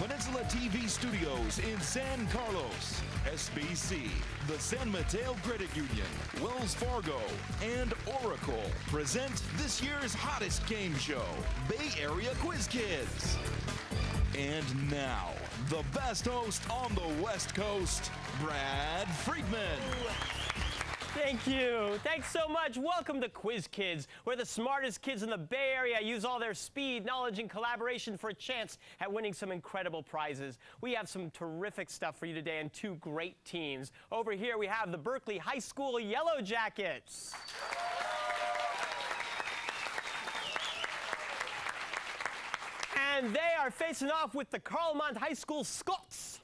Peninsula TV Studios in San Carlos, SBC, the San Mateo Credit Union, Wells Fargo, and Oracle present this year's hottest game show, Bay Area Quiz Kids. And now, the best host on the West Coast, Brad Friedman. Thank you. Thanks so much. Welcome to Quiz Kids, where the smartest kids in the Bay Area use all their speed, knowledge, and collaboration for a chance at winning some incredible prizes. We have some terrific stuff for you today and two great teams. Over here, we have the Berkeley High School Yellow Jackets. And they are facing off with the Carlmont High School Scots.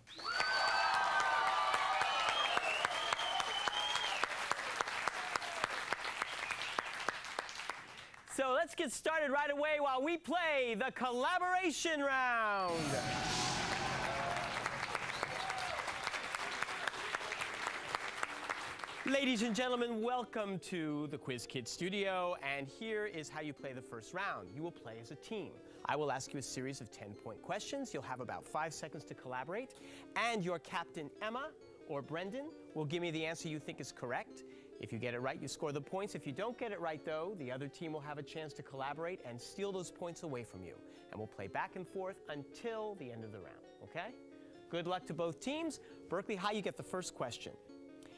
So let's get started right away while we play the collaboration round. Ladies and gentlemen, welcome to the Quiz Kids studio, and here is how you play the first round. You will play as a team. I will ask you a series of 10-point questions. You'll have about 5 seconds to collaborate, and your captain, Emma, or Brendan, will give me the answer you think is correct. If you get it right, you score the points. If you don't get it right, though, the other team will have a chance to collaborate and steal those points away from you. And we'll play back and forth until the end of the round, okay? Good luck to both teams. Berkeley High, you get the first question.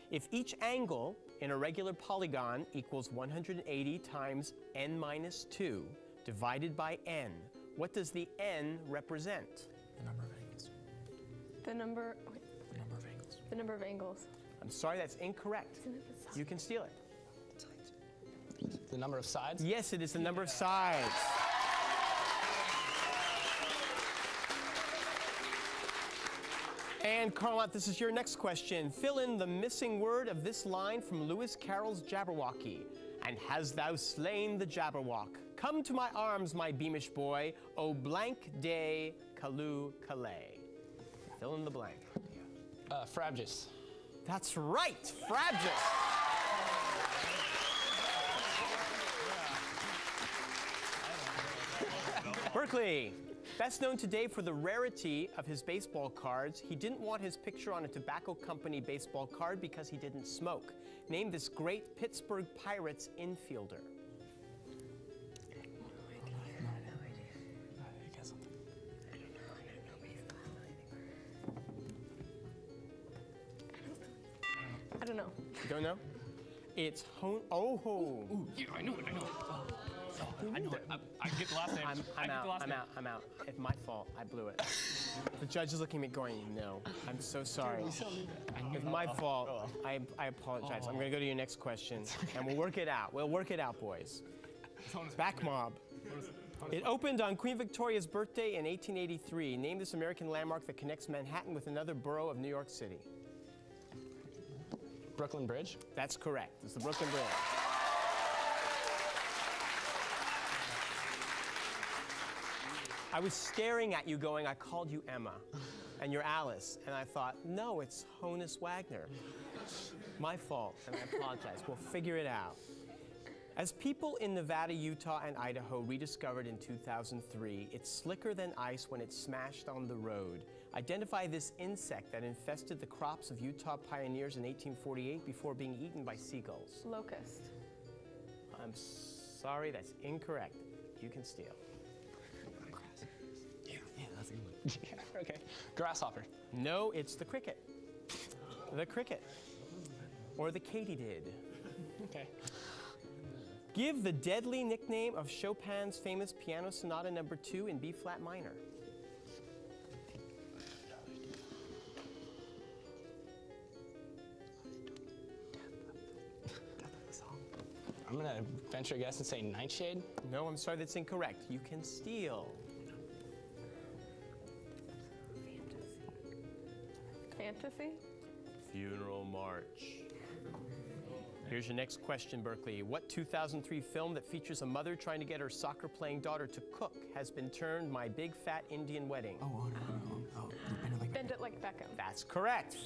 If each angle in a regular polygon equals 180 times n minus 2 divided by n, what does the n represent? The number of angles. The number of angles. The number of angles. I'm sorry, that's incorrect. You can steal it. The number of sides? Yes, it is the number of sides. And Carlmont, this is your next question. Fill in the missing word of this line from Lewis Carroll's Jabberwocky. And has thou slain the Jabberwock? Come to my arms, my beamish boy, O blank day, Calloo Calais. Fill in the blank. Frabjous. That's right, Frabjous. Berkeley, best known today for the rarity of his baseball cards, he didn't want his picture on a tobacco company baseball card because he didn't smoke. Name this great Pittsburgh Pirates infielder. I don't know. You don't know? It's Oh. Ooh, yeah, I know it. I know it. I get the last name. I'm out. It's my fault. I blew it. The judge is looking at me going, no. I'm so sorry. It's my fault. I apologize. I'm going to go to your next question, and we'll work it out. We'll work it out, boys. Back mob. It opened on Queen Victoria's birthday in 1883. Name this American landmark that connects Manhattan with another borough of New York City. Brooklyn Bridge? That's correct. It's the Brooklyn Bridge. I was staring at you going, I called you Emma, and you're Alice, and I thought, no, it's Honus Wagner. My fault, and I apologize. We'll figure it out. As people in Nevada, Utah, and Idaho rediscovered in 2003, it's slicker than ice when it's smashed on the road. Identify this insect that infested the crops of Utah pioneers in 1848 before being eaten by seagulls. Locust. I'm sorry, that's incorrect. You can steal. Yeah, that's a good one. Yeah, okay. Grasshopper. No, it's the cricket. The cricket. Or the katydid. Okay. Give the deadly nickname of Chopin's famous Piano Sonata No. 2 in B-flat minor. I'm going to venture a guess and say Nightshade. No, I'm sorry, that's incorrect. You can steal. Fantasy. Funeral March. Here's your next question, Berkeley. What 2003 film that features a mother trying to get her soccer-playing daughter to cook has been termed My Big Fat Indian Wedding? Bend It Like Beckham. That's correct.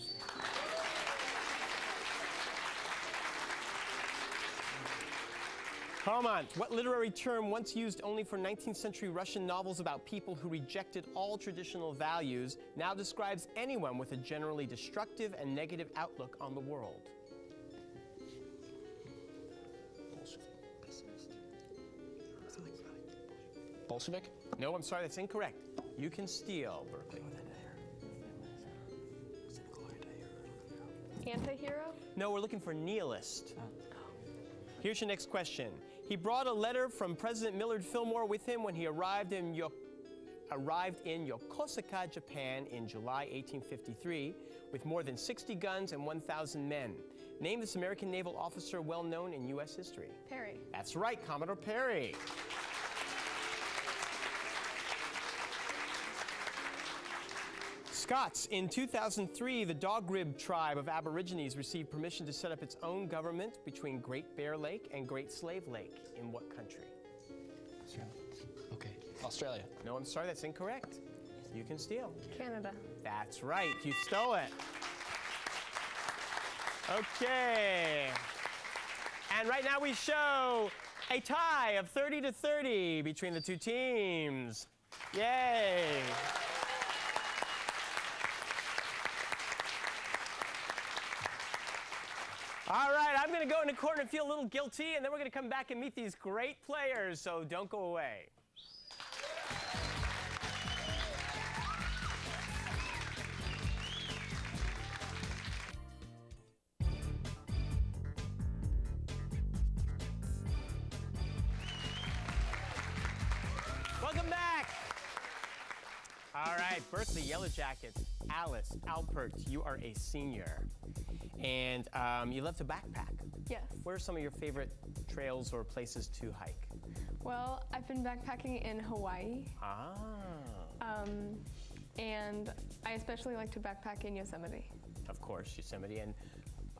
Carlmont, what literary term once used only for 19th century Russian novels about people who rejected all traditional values now describes anyone with a generally destructive and negative outlook on the world? Bolshevik? No, I'm sorry, that's incorrect. You can steal, Berkeley. Anti-hero? No, we're looking for nihilist. Here's your next question. He brought a letter from President Millard Fillmore with him when he arrived in Yokosuka, Japan in July 1853 with more than 60 guns and 1,000 men. Name this American naval officer well known in U.S. history. Perry. That's right, Commodore Perry. Scots, in 2003, the Dog Rib tribe of Aborigines received permission to set up its own government between Great Bear Lake and Great Slave Lake. In what country? Okay. Australia. No, I'm sorry, that's incorrect. You can steal. Canada. That's right, you stole it. Okay. And right now we show a tie of 30-30 between the two teams. Yay. All right, I'm going to go in the corner and feel a little guilty, and then we're going to come back and meet these great players, so don't go away. Welcome back. All right, Berkeley Yellow Jackets, Alice Alpert, you are a senior. And you love to backpack. Yes. Where are some of your favorite trails or places to hike? Well, I've been backpacking in Hawaii. Ah. And I especially like to backpack in Yosemite. Of course, Yosemite. And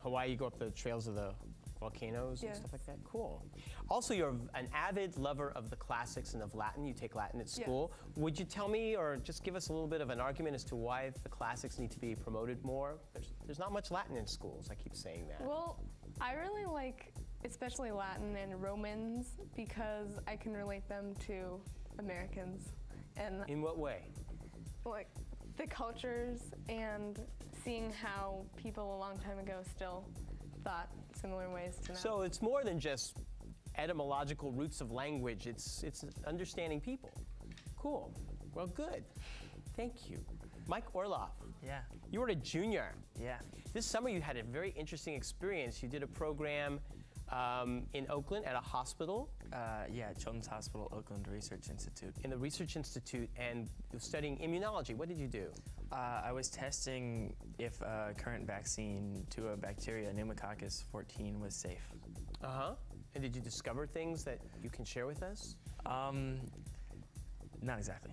Hawaii, you go up the trails of the volcanoes and Yes. stuff like that? Cool. Also, you're an avid lover of the classics and of Latin. You take Latin at school. Yes. Would you tell me, or just give us a little bit of an argument as to why the classics need to be promoted more? There's not much Latin in schools, I keep saying that. Well, I really like especially Latin and Romans because I can relate them to Americans. And In what way? like the cultures and seeing how people a long time ago still thought similar ways to now. So it's more than just etymological roots of language. It's understanding people. Cool. Well, good. Thank you. Mike Orloff, Yeah, you were a junior. yeah. This summer you had a very interesting experience. You did a program in Oakland at a hospital, Yeah, Children's Hospital Oakland Research Institute. in the Research Institute, and studying immunology. What did you do? I was testing if a current vaccine to a bacteria, pneumococcus 14, was safe. Uh-huh. And did you discover things that you can share with us? Not exactly.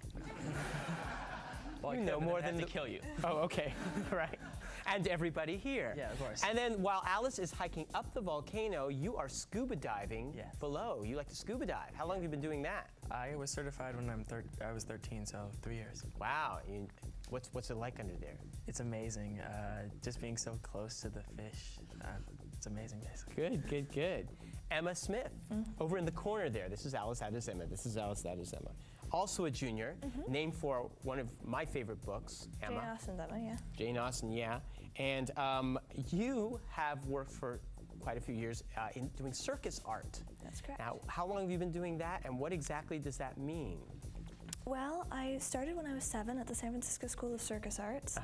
Well, You I know could, more but I'd than have to kill you. Oh, okay. Right. And everybody here. Yeah, of course. And then while Alice is hiking up the volcano, you are scuba diving Yes. below. You like to scuba dive. How long have you been doing that? I was certified when I was 13, so 3 years. Wow. What's it like under there? It's amazing. Just being so close to the fish. It's amazing, basically. Good, good, good. Emma Smith, over in the corner there. This is Alice, that is Emma. This is Alice, that is Emma. Also a junior, named for one of my favorite books, Emma. Jane Austen's Emma, yeah. Jane Austen, yeah. And you have worked for quite a few years in doing circus art. That's correct. Now, how long have you been doing that, and what exactly does that mean? Well, I started when I was 7 at the San Francisco School of Circus Arts.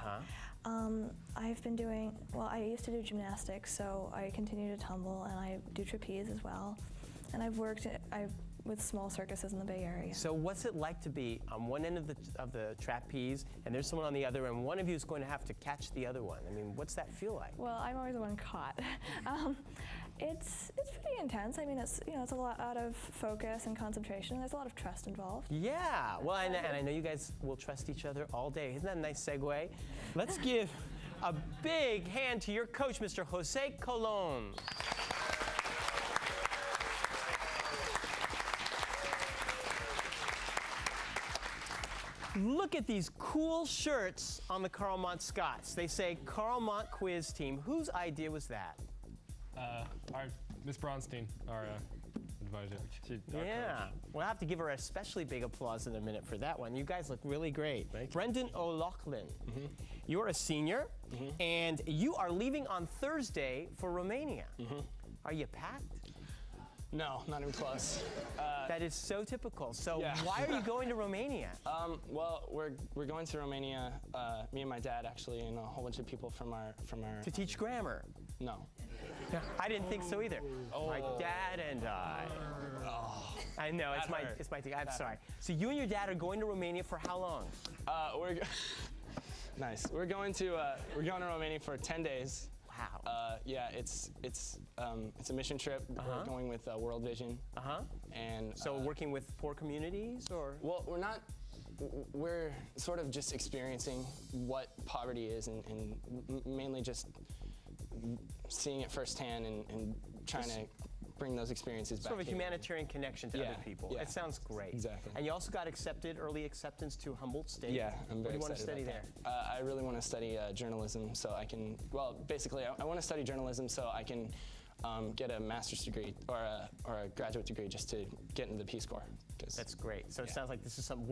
I've been doing, well, I used to do gymnastics, so I continue to tumble, and I do trapeze as well. And I've worked with small circuses in the Bay Area. So what's it like to be on one end of the trapeze, and there's someone on the other, and one of you is going to have to catch the other one? I mean, what's that feel like? Well, I'm always the one caught. It's pretty intense. I mean, it's a lot out of focus and concentration. There's a lot of trust involved. Yeah, well, and I know you guys will trust each other all day. Isn't that a nice segue? Let's give a big hand to your coach, Mr. Jose Colon. Look at these cool shirts on the Carlmont Scots. They say Carlmont Quiz Team. Whose idea was that? Our Miss Bronstein, our advisor. Yeah, we'll have to give her a especially big applause in a minute for that one. You guys look really great. Thank you. Brendan O'Loughlin, you're a senior, and you are leaving on Thursday for Romania. Are you packed? No, not even close. That is so typical. So Yeah. why are you going to Romania? Well, we're going to Romania. Me and my dad actually, and a whole bunch of people from our To teach grammar. No. I didn't think so either. My dad and I. I know, it's my thing. I'm sorry. So you and your dad are going to Romania for how long? Nice. We're going to Romania for 10 days. Wow. Yeah, it's a mission trip. We're going with World Vision. And So working with poor communities, or? well, we're sort of just experiencing what poverty is, and mainly just seeing it firsthand and trying to bring those experiences back. Sort of a here. humanitarian connection to Yeah, other people. yeah. It sounds great. Exactly. And you also got early acceptance to Humboldt State. Yeah, I'm very What do you want to excited study about there? that. I really want to study journalism, so I can. Well, basically, I want to study journalism so I can get a master's degree or a graduate degree just to get into the Peace Corps. That's great. So it sounds like this is some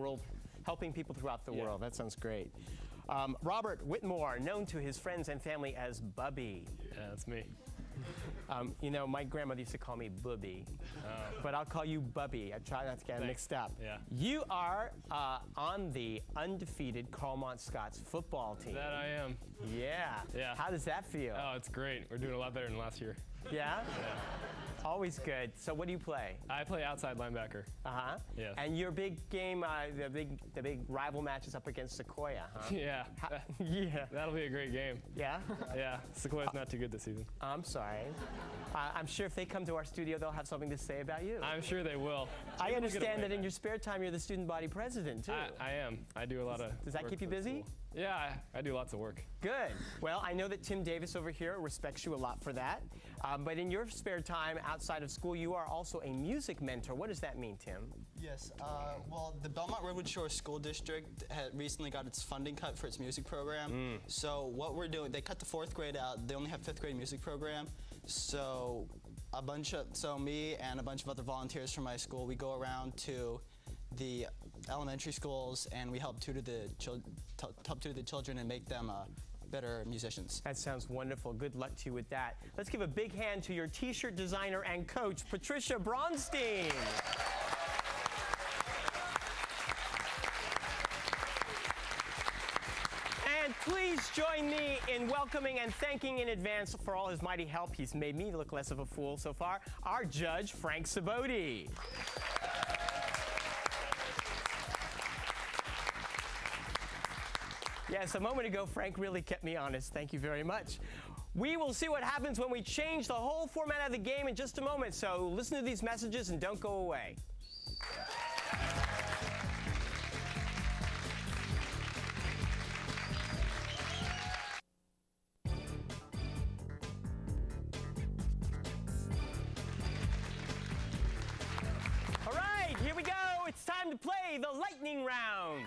helping people throughout the world. That sounds great. Robert Whitmore, known to his friends and family as Bubby. Yeah, that's me. You know, my grandmother used to call me Bubby, but I'll call you Bubby. I try not to get mixed up. Yeah. You are on the undefeated Carlmont Scots football team. That I am. Yeah. Yeah. How does that feel? Oh, it's great. We're doing a lot better than last year. Yeah? Always good. So what do you play? I play outside linebacker. Yes. And your big game, the big rival match is up against Sequoia, huh? Yeah. Yeah. That'll be a great game. Yeah? Yeah. Sequoia's not too good this season. I'm sorry. I'm sure if they come to our studio, they'll have something to say about you. I'm sure they will. I Maybe we'll get understand away that in your spare time, you're the student body president, too. I am. I do a lot of. Does that work keep you for the busy? school. Yeah, I do lots of work. Good. Well, I know that Tim Davis over here respects you a lot for that. But in your spare time outside of school, you are also a music mentor. What does that mean, Tim? Yes. Well, the Belmont Redwood Shores School District had recently got its funding cut for its music program. So what we're doing, they cut the 4th grade out. They only have 5th grade music program. So me and a bunch of other volunteers from my school, we go around to the elementary schools and we help tutor the children and make them better musicians. That sounds wonderful. Good luck to you with that. Let's give a big hand to your t-shirt designer and coach, Patricia Bronstein. And please join me in welcoming and thanking in advance for all his mighty help. He's made me look less of a fool so far, our judge, Frank Saboti. Yes, a moment ago, Frank really kept me honest. Thank you very much. We will see what happens when we change the whole format of the game in just a moment, so listen to these messages and don't go away. All right, here we go. It's time to play the lightning round.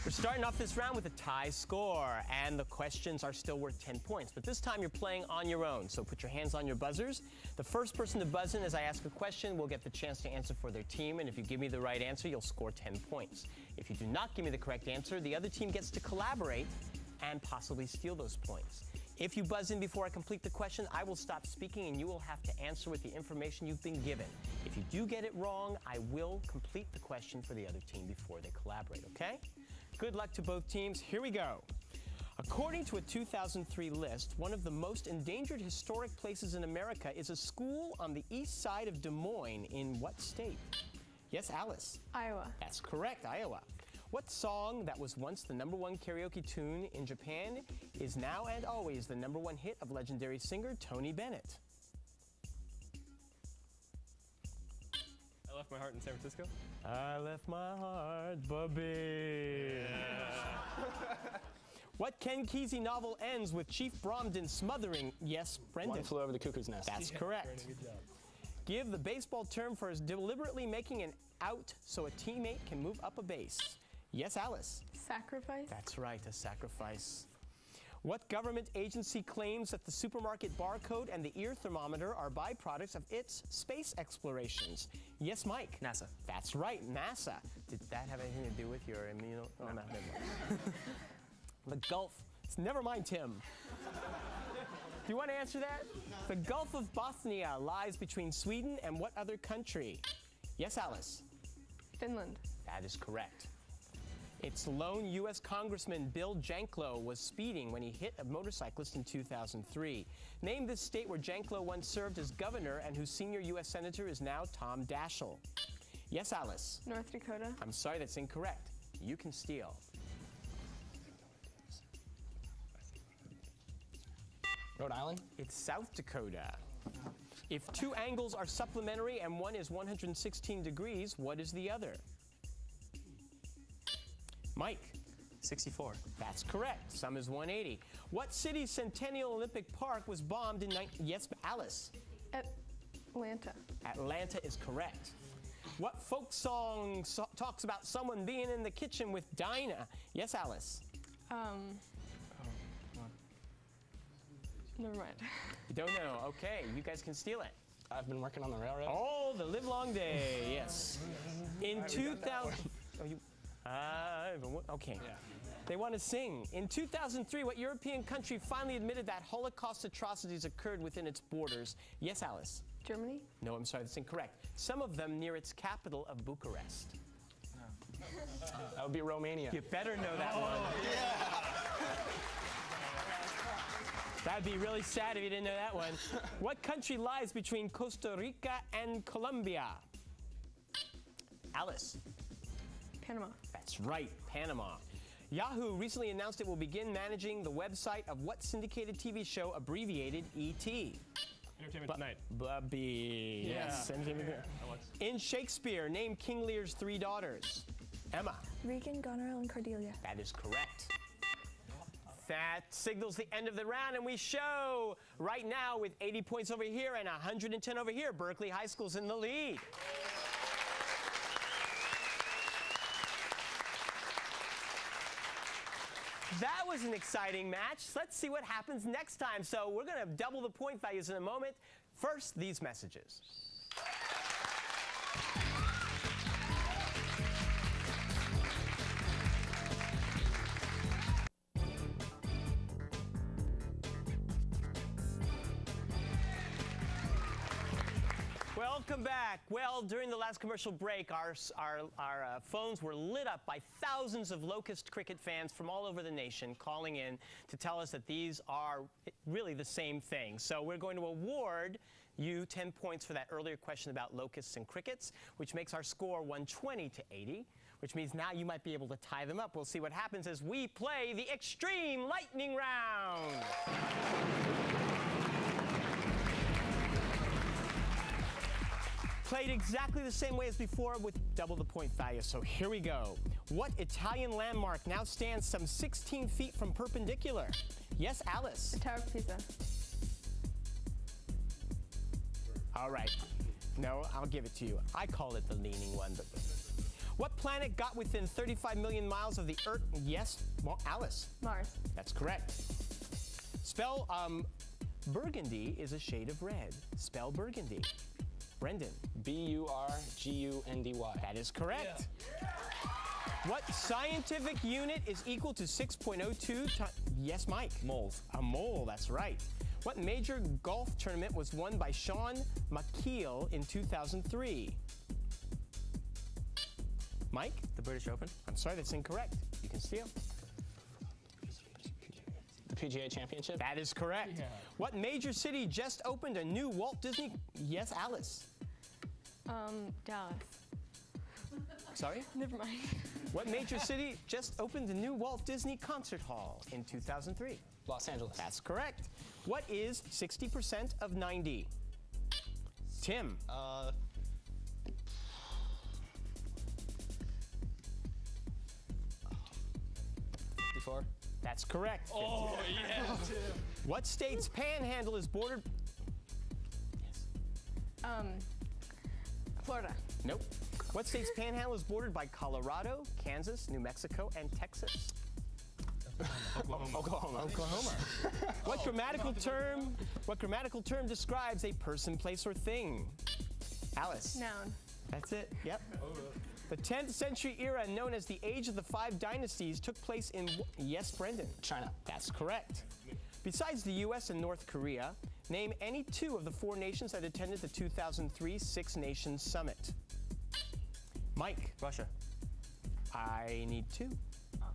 We're starting off this round with a tie score, and the questions are still worth 10 points. But this time you're playing on your own, so put your hands on your buzzers. The first person to buzz in as I ask a question will get the chance to answer for their team, and if you give me the right answer, you'll score 10 points. If you do not give me the correct answer, the other team gets to collaborate and possibly steal those points. If you buzz in before I complete the question, I will stop speaking and you will have to answer with the information you've been given. If you do get it wrong, I will complete the question for the other team before they collaborate, okay? Good luck to both teams. Here we go. According to a 2003 list, one of the most endangered historic places in America is a school on the east side of Des Moines in what state? Yes, Alice? Iowa. That's correct, Iowa. What song that was once the #1 karaoke tune in Japan is now and always the #1 hit of legendary singer Tony Bennett? I left my heart in San Francisco. I left my heart, Bubby. What Ken Kesey novel ends with Chief Bromden smothering? Yes, Brendan. One Flew Over the Cuckoo's Nest. That's correct. Good job. Give the baseball term for deliberately making an out so a teammate can move up a base. Yes, Alice. Sacrifice. That's right, a sacrifice. What government agency claims that the supermarket barcode and the ear thermometer are byproducts of its space explorations? Yes, Mike. NASA. That's right, NASA. Did that have anything to do with your immuno? Oh, no, never mind. The Gulf. Never mind, Tim. Do you want to answer that? The Gulf of Bothnia lies between Sweden and what other country? Yes, Alice. Finland. That is correct. Its lone U.S. Congressman Bill Janklow was speeding when he hit a motorcyclist in 2003. Name this state where Janklow once served as governor and whose senior U.S. senator is now Tom Daschle. Yes, Alice. North Dakota. I'm sorry, that's incorrect. You can steal. Rhode Island? It's South Dakota. If two angles are supplementary and one is 116 degrees, what is the other? Mike. 64. That's correct. Sum is 180. What city's Centennial Olympic Park was bombed in Yes, Alice. Atlanta. Atlanta is correct. What folk song talks about someone being in the kitchen with Dinah? Yes, Alice. Never mind. You don't know. Okay, you guys can steal it. I've been working on the railroad. Oh, the livelong day. Yes. In 2000. Oh, you. Okay. Yeah. They want to sing. In 2003, what European country finally admitted that Holocaust atrocities occurred within its borders? Yes, Alice. Germany? No, I'm sorry, that's incorrect. Some of them near its capital of Bucharest. That would be Romania. You better know that one. That'd be really sad if you didn't know that one. What country lies between Costa Rica and Colombia? Alice. Panama. That's right, Panama. Yahoo recently announced it will begin managing the website of what syndicated TV show abbreviated ET? Entertainment Tonight. Bubby. Yeah. Yes. In Shakespeare, name King Lear's three daughters. Emma. Regan, Goneril, and Cordelia. That is correct. That signals the end of the round, and we show right now with 80 points over here and 110 over here. Berkeley High School's in the lead. That was an exciting match. Let's see what happens next time. So we're going to double the point values in a moment. First, these messages. Welcome back. Well, during the last commercial break, our phones were lit up by thousands of Locust cricket fans from all over the nation calling in to tell us that these are really the same thing. So we're going to award you 10 points for that earlier question about locusts and crickets, which makes our score 120 to 80, which means now you might be able to tie them up. We'll see what happens as we play the Extreme Lightning Round. Played exactly the same way as before with double the point value, so here we go. What Italian landmark now stands some 16 feet from perpendicular? Yes, Alice. The Tower of Pisa. All right. No, I'll give it to you. I call it the leaning one. But what planet got within 35 million miles of the Earth? Yes, well, Alice. Mars. That's correct. Spell, burgundy is a shade of red. Spell burgundy. Brendan. B-U-R-G-U-N-D-Y. That is correct. Yeah. What scientific unit is equal to 6.02 times? Yes, Mike. Moles. A mole, that's right. What major golf tournament was won by Sean McKeel in 2003? Mike? The British Open. I'm sorry, that's incorrect. You can steal. The PGA Championship? That is correct. Yeah. What major city just opened a new Walt Disney? Yes, Alice. Dallas. Sorry? Never mind. What major city just opened a new Walt Disney concert hall in 2003? Los Angeles. That's correct. What is 60% of 90? Tim. 54. That's correct. Oh, yeah. What state's panhandle is bordered? Yes. Florida. Nope. What state's panhandle is bordered by Colorado, Kansas, New Mexico, and Texas? Oklahoma. Oklahoma. What grammatical term describes a person, place, or thing? Alice. Noun. That's it. Yep. The 10th century era, known as the Age of the Five Dynasties, took place in. Yes, Brendan. China. That's correct. Besides the U.S. and North Korea, name any two of the 4 nations that attended the 2003 Six Nations Summit. Mike. Russia. I need 2.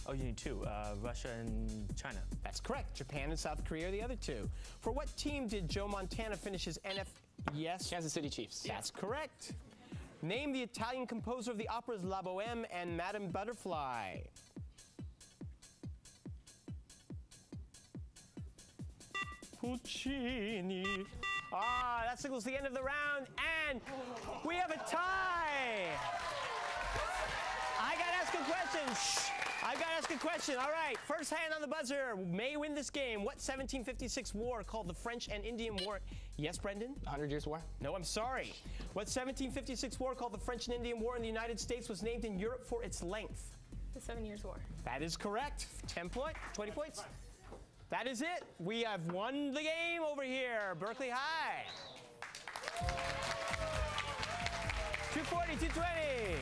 Oh, you need 2. Russia and China. That's correct. Japan and South Korea are the other 2. For what team did Joe Montana finish his Yes. Kansas City Chiefs. That's correct. Name the Italian composer of the operas La Boheme and Madame Butterfly. Puccini. That signals the end of the round, and we have a tie. I gotta ask a question. Shh. I gotta ask a question. All right, first hand on the buzzer may win this game. What 1756 war called the French and Indian War? Yes, Brendan? 100 Years' War. No, I'm sorry. What 1756 war called the French and Indian War in the United States was named in Europe for its length? The 7 Years' War. That is correct. 20 points. That is it. We have won the game over here, Berkeley High. 240, 220.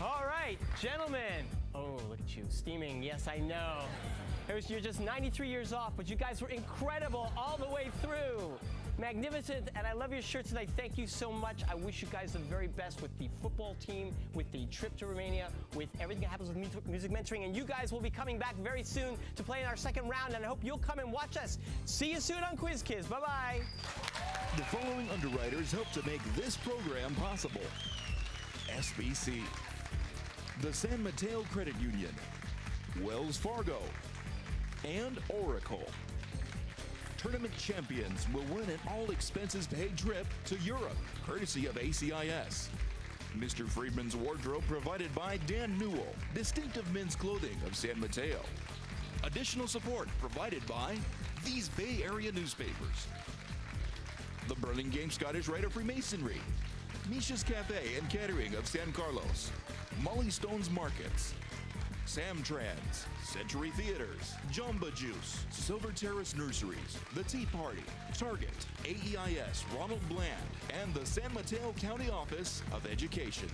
All right, gentlemen. Oh, look at you, steaming. Yes, I know. You're just 93 years off, but you guys were incredible all the way through. Magnificent, and I love your shirts tonight. Thank you so much. I wish you guys the very best with the football team, with the trip to Romania, with everything that happens with music mentoring, and you guys will be coming back very soon to play in our second round, and I hope you'll come and watch us. See you soon on Quiz Kids. Bye-bye. The following underwriters help to make this program possible. SBC, the San Mateo Credit Union, Wells Fargo, and Oracle. Tournament champions will win an all-expenses-paid trip to Europe, courtesy of ACIS. Mr. Friedman's wardrobe provided by Dan Newell, distinctive men's clothing of San Mateo. Additional support provided by these Bay Area newspapers. The Burlingame Scottish Rite of Freemasonry, Misha's Cafe and Catering of San Carlos, Molly Stone's Markets, Sam Trans, Century Theaters, Jamba Juice, Silver Terrace Nurseries, The Tea Party, Target, AEIS, Ronald Bland, and the San Mateo County Office of Education.